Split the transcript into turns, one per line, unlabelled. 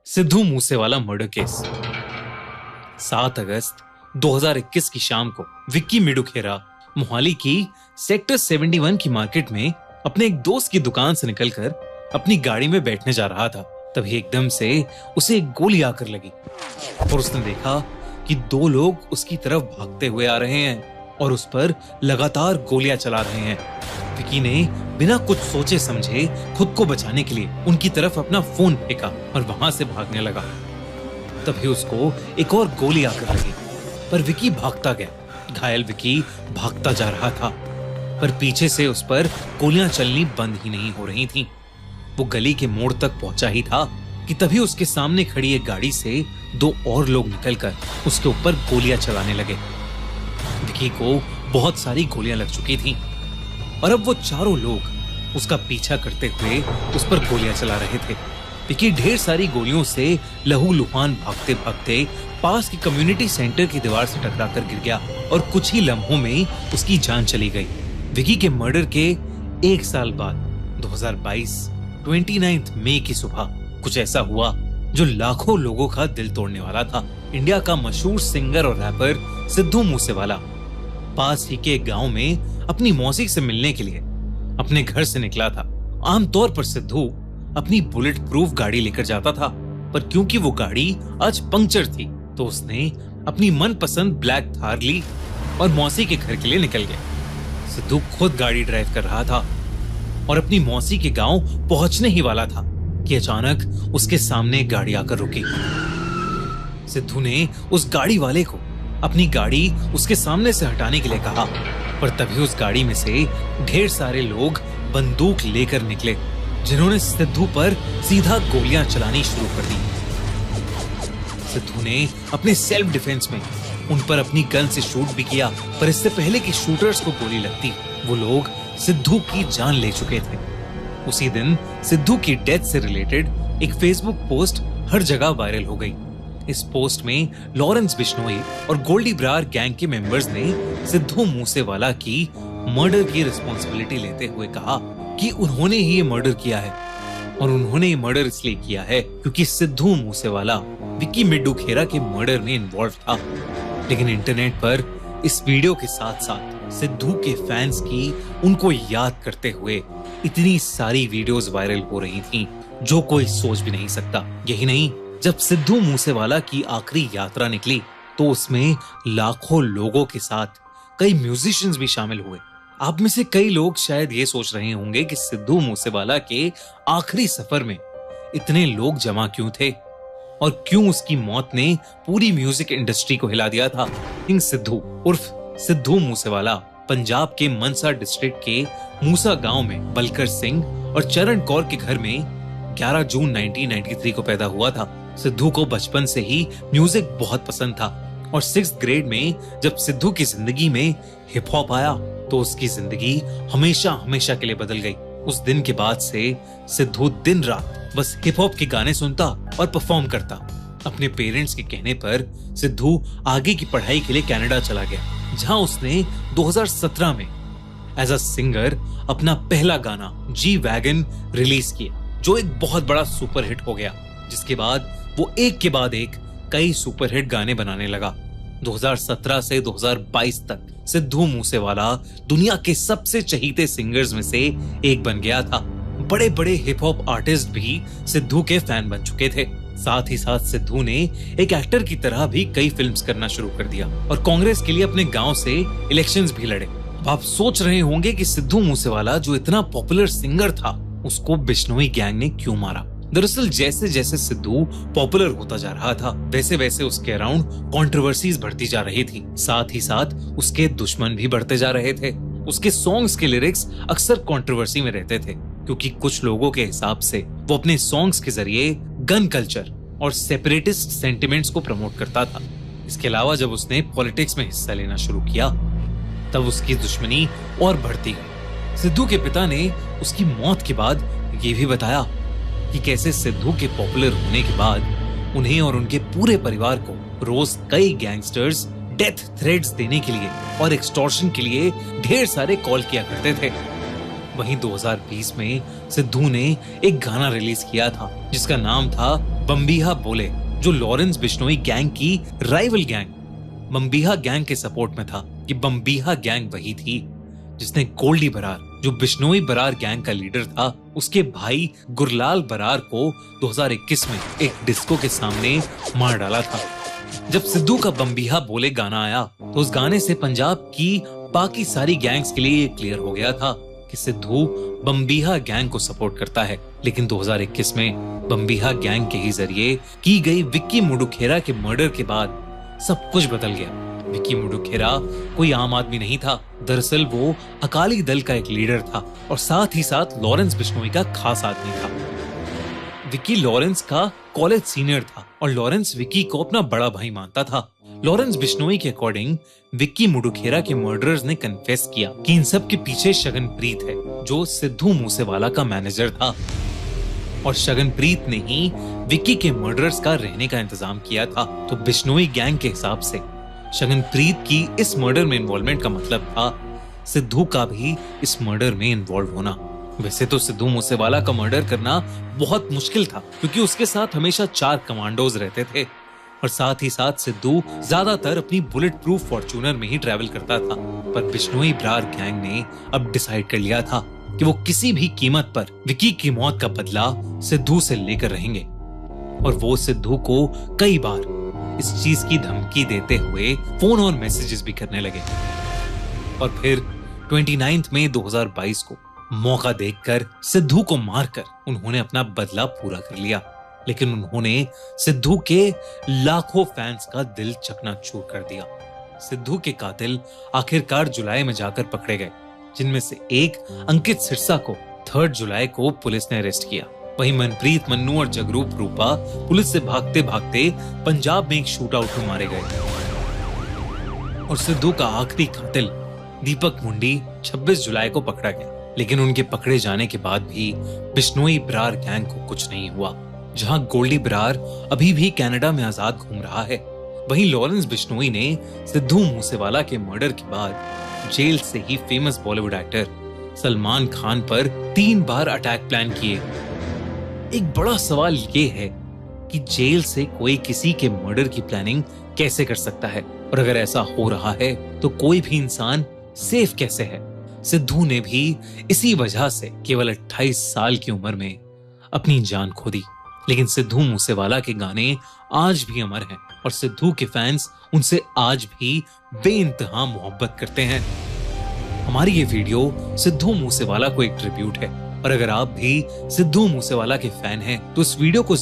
Sidhu Moosewala murder case. 7 अगस्त 2021 की शाम को विक्की मिडुखेरा मोहाली की सेक्टर 71 की मार्केट में अपने एक दोस्त की दुकान से निकलकर अपनी गाड़ी में बैठने जा रहा था। तभी एकदम से उसे एक गोली आकर लगी और उसने देखा कि 2 लोग उसकी तरफ भागते हुए आ रहे हैं और उस पर लगातार गोलियां चला रहे हैं। विक्की ने बिना कुछ सोचे समझे खुद को बचाने के लिए उनकी तरफ अपना फोन फेंका और वहां से भागने लगा। तभी उसको एक और गोली आकर लगी, पर विक्की भागता गया। घायल विक्की भागता जा रहा था, पर पीछे से उस पर गोलियां चलनी बंद ही नहीं हो रही थीं। वो गली के मोड़ तक पहुंचा ही था कि तभी उसके सामने खड़ी एक गाड़ी से 2 और लोग निकलकर उसके ऊपर गोलियां चलाने लगे। विक्की को बहुत सारी गोलियां लग चुकी थीं और अब वो चारों लोग उसका पीछा करते हुए उस पर गोलियां चला रहे थे। विक्की ढेर सारी गोलियों से लहूलुहान भागते भागते पास की कम्युनिटी सेंटर की दीवार से टकराकर गिर गया और कुछ ही लम्हों में उसकी जान चली गई। विक्की के मर्डर के 1 साल बाद 2022 29 मई की सुबह कुछ ऐसा हुआ जो लाखों लोगों का दिल तोड़ने वाला था। इंडिया का मशहूर सिंगर और रैपर सिद्धू मूसेवाला पास ही के गांव में अपनी मौसी से मिलने के लिए अपने घर से निकला था। आमतौर पर सिद्धू अपनी बुलेट प्रूफ गाड़ी लेकर जाता था, पर क्योंकि वो गाड़ी आज पंक्चर थी तो उसने अपनी मनपसंद ब्लैक थार ली और मौसी के घर के लिए निकल गया। सिद्धू खुद गाड़ी ड्राइव कर रहा था और अपनी मौसी के गांव पहुंचने ही वाला था कि अचानक उसके सामने एक गाड़ी आकर रुकी। सिद्धू ने उस गाड़ी वाले को अपनी गाड़ी उसके सामने से हटाने के लिए कहा, पर तभी उस गाड़ी में से ढेर सारे लोग बंदूक लेकर निकले, जिन्होंने सिद्धू पर सीधा गोलियां चलानी शुरू कर दी। सिद्धू ने अपने सेल्फ डिफेंस में उन पर अपनी गन से शूट भी किया, पर इससे पहले कि शूटर्स को गोली लगती वो लोग सिद्धू की जान ले चुके थे। उसी दिन सिद्धू की डेथ से रिलेटेड एक फेसबुक पोस्ट हर जगह वायरल हो गई। इस पोस्ट में लॉरेंस बिश्नोई और गोल्डी ब्रार गैंग के मेंबर्स ने सिद्धू मूसेवाला की मर्डर की रिस्पॉन्सिबिलिटी लेते हुए कहा कि उन्होंने ही ये मर्डर किया है और उन्होंने ये मर्डर इसलिए किया है क्योंकि सिद्धू मूसेवाला विक्की मिडुखेरा के मर्डर में इन्वॉल्व था। लेकिन इंटरनेट पर इस वीडियो के साथ साथ सिद्धू के फैंस की उनको याद करते हुए इतनी सारी वीडियोस वायरल हो रही थीं जो कोई सोच भी नहीं सकता। यही नहीं, जब सिद्धू मूसेवाला की आखिरी यात्रा निकली तो उसमें लाखों लोगों के साथ कई म्यूजिशियंस भी शामिल हुए। आप में से कई लोग शायद ये सोच रहे होंगे कि सिद्धू मूसेवाला के आखिरी सफर में इतने लोग जमा क्यों थे और क्यों उसकी मौत ने पूरी म्यूजिक इंडस्ट्री को हिला दिया था। किंग सिद्धू उर्फ सिद्धू मूसेवाला पंजाब के मनसा डिस्ट्रिक्ट के मूसा गांव में बलकर सिंह और चरण कौर के घर में 11 जून 1993 को पैदा हुआ था। सिद्धू को बचपन से ही म्यूजिक बहुत पसंद था और 6th ग्रेड में जब सिद्धू की जिंदगी में हिप हॉप आया तो उसकी जिंदगी हमेशा हमेशा के लिए बदल गई। उस दिन के बाद से सिद्धू दिन रात बस हिप हॉप के गाने सुनता और परफॉर्म करता। अपने पेरेंट्स के कहने पर सिद्धू आगे की पढ़ाई के लिए कनाडा चला गया, जहां उसने 2017 में एज अ सिंगर अपना पहला गाना जी वैगन रिलीज किया, जो एक बहुत बड़ा सुपरहिट हो गया। जिसके बाद वो एक के बाद एक कई सुपरहिट गाने बनाने लगा। 2017 से 2022 तक सिद्धू मूसेवाला दुनिया के सबसे चहीते सिंगर्स में से एक बन गया था। बड़े बड़े हिप हॉप आर्टिस्ट भी सिद्धू के फैन बन चुके थे। साथ ही साथ सिद्धू ने एक एक्टर की तरह भी कई फिल्म्स करना शुरू कर दिया और कांग्रेस के लिए अपने गांव से इलेक्शंस भी लड़े। अब आप सोच रहे होंगे कि सिद्धू मूसेवाला जो इतना पॉपुलर सिंगर था उसको बिश्नोई गैंग ने क्यों मारा। दरअसल जैसे जैसे सिद्धू पॉपुलर होता जा रहा था वैसे वैसे उसके अराउंड कंट्रोवर्सीज बढ़ती जा रही थी। साथ ही साथ उसके दुश्मन भी बढ़ते जा रहे थे। उसके सॉन्ग्स के लिरिक्स अक्सर कंट्रोवर्सी में रहते थे क्योंकि कुछ लोगों के हिसाब से वो अपने सॉन्ग्स के जरिए गन कल्चर और सेपरेटिस्ट सेंटिमेंट्स को प्रमोट करता था। इसके अलावा जब उसने पॉलिटिक्स में हिस्सा लेना शुरू किया तब उसकी दुश्मनी और बढ़ती गई। सिद्धू के पिता ने उसकी मौत के बाद ये भी बताया कि कैसे सिद्धू के पॉपुलर होने के बाद उन्हें और उनके पूरे परिवार को रोज कई गैंगस्टर्स डेथ थ्रेट्स देने के लिए और एक्सटॉर्शन के लिए ढेर सारे कॉल किया करते थे। वहीं 2020 में सिद्धू ने एक गाना रिलीज किया था जिसका नाम था बम्बीहा बोले, जो लॉरेंस बिश्नोई गैंग की राइवल गैंग बम्बीहा गैंग के सपोर्ट में था। कि बम्बीहा गैंग वही थी जिसने गोल्डी बरार, जो बिश्नोई बरार गैंग का लीडर था, उसके भाई गुरलाल बरार को 2021 में एक डिस्को के सामने मार डाला था। जब सिद्धू का बम्बीहा बोले गाना आया तो उस गाने से पंजाब की बाकी सारी गैंग्स के लिए क्लियर हो गया था कि सिद्धू बम्बीहा गैंग को सपोर्ट करता है। लेकिन 2021 में बम्बीहा गैंग के ही जरिए की गई विक्की मुडुखेरा के मर्डर के बाद सब कुछ बदल गया। विक्की मुडुखेरा कोई आम आदमी नहीं था। दरअसल वो अकाली दल का एक लीडर था और साथ ही साथ लॉरेंस बिश्नोई का खास आदमी था। विक्की लॉरेंस का कॉलेज सीनियर था और लॉरेंस विक्की को अपना बड़ा भाई मानता था। लॉरेंस बिश्नोई के अकॉर्डिंग विक्की मुडुखेरा के मर्डरर्स ने कन्फेस किया कि इन सब के पीछे शगनप्रीत है, जो सिद्धू मूसेवाला का मैनेजर था, और शगनप्रीत ने ही विक्की के मर्डरर्स का रहने का इंतजाम किया था। तो बिश्नोई गैंग के हिसाब से शगनप्रीत की इस मर्डर में इन्वॉल्वमेंट का मतलब था सिद्धू का भी इस मर्डर में इन्वॉल्व होना। वैसे तो सिद्धू मूसेवाला का मर्डर करना बहुत मुश्किल था क्योंकि उसके साथ हमेशा 4 कमांडोज रहते थे और साथ ही साथ सिद्धू ज्यादातर अपनी बुलेट प्रूफ फॉर्च्यूनर में ही ट्रैवल करता था। पर बिश्नोई बरार गैंग ने अब डिसाइड कर लिया था कि वो किसी भी कीमत पर विक्की की मौत का बदला सिद्धू से लेकर रहेंगे और वो सिद्धू को कई बार इस चीज की धमकी देते हुए फोन और मैसेजेस भी करने लगे। और फिर 29 मई 2022 को मौका देखकर सिद्धू को मारकर उन्होंने अपना बदला पूरा कर लिया। लेकिन उन्होंने सिद्धू के लाखों फैंस का दिल चकनाचूर कर दिया। सिद्धू के कातिल आखिरकार जुलाई में जाकर पकड़े गए, जिनमें से एक अंकित सिरसा को 3 जुलाई को पुलिस ने अरेस्ट किया। वहीं मनप्रीत, मन्नू और जगरूप रूपा पुलिस से भागते भागते पंजाब में एक शूट आउट में मारे गए और सिद्धू का आखिरी कातिल दीपक मुंडी 26 जुलाई को पकड़ा गया। लेकिन उनके पकड़े जाने के बाद भी बिश्नोई बरार गैंग को कुछ नहीं हुआ। जहां गोल्डी बरार अभी भी कनाडा में आजाद घूम रहा है, वहीं लॉरेंस बिश्नोई ने सिद्धू मूसेवाला के मर्डर के बाद जेल से ही फेमस बॉलीवुड एक्टर सलमान खान पर 3 बार अटैक प्लान किए। एक बड़ा सवाल ये है कि जेल से कोई किसी के मर्डर की प्लानिंग कैसे कर सकता है, और अगर ऐसा हो रहा है तो कोई भी इंसान सेफ कैसे है। सिद्धू ने भी इसी वजह से केवल 28 साल की उम्र में अपनी जान खो दी। लेकिन सिद्धू मूसेवाला के गाने आज भी अमर हैं और सिद्धू के फैंस उनसे आज भी बेइंतहा मोहब्बत करते हैं। हमारी ये वीडियो सिद्धू मूसेवाला को एक ट्रिब्यूट है और अगर आप भी सिद्धू मूसेवाला के फैन हैं तो इस वीडियो को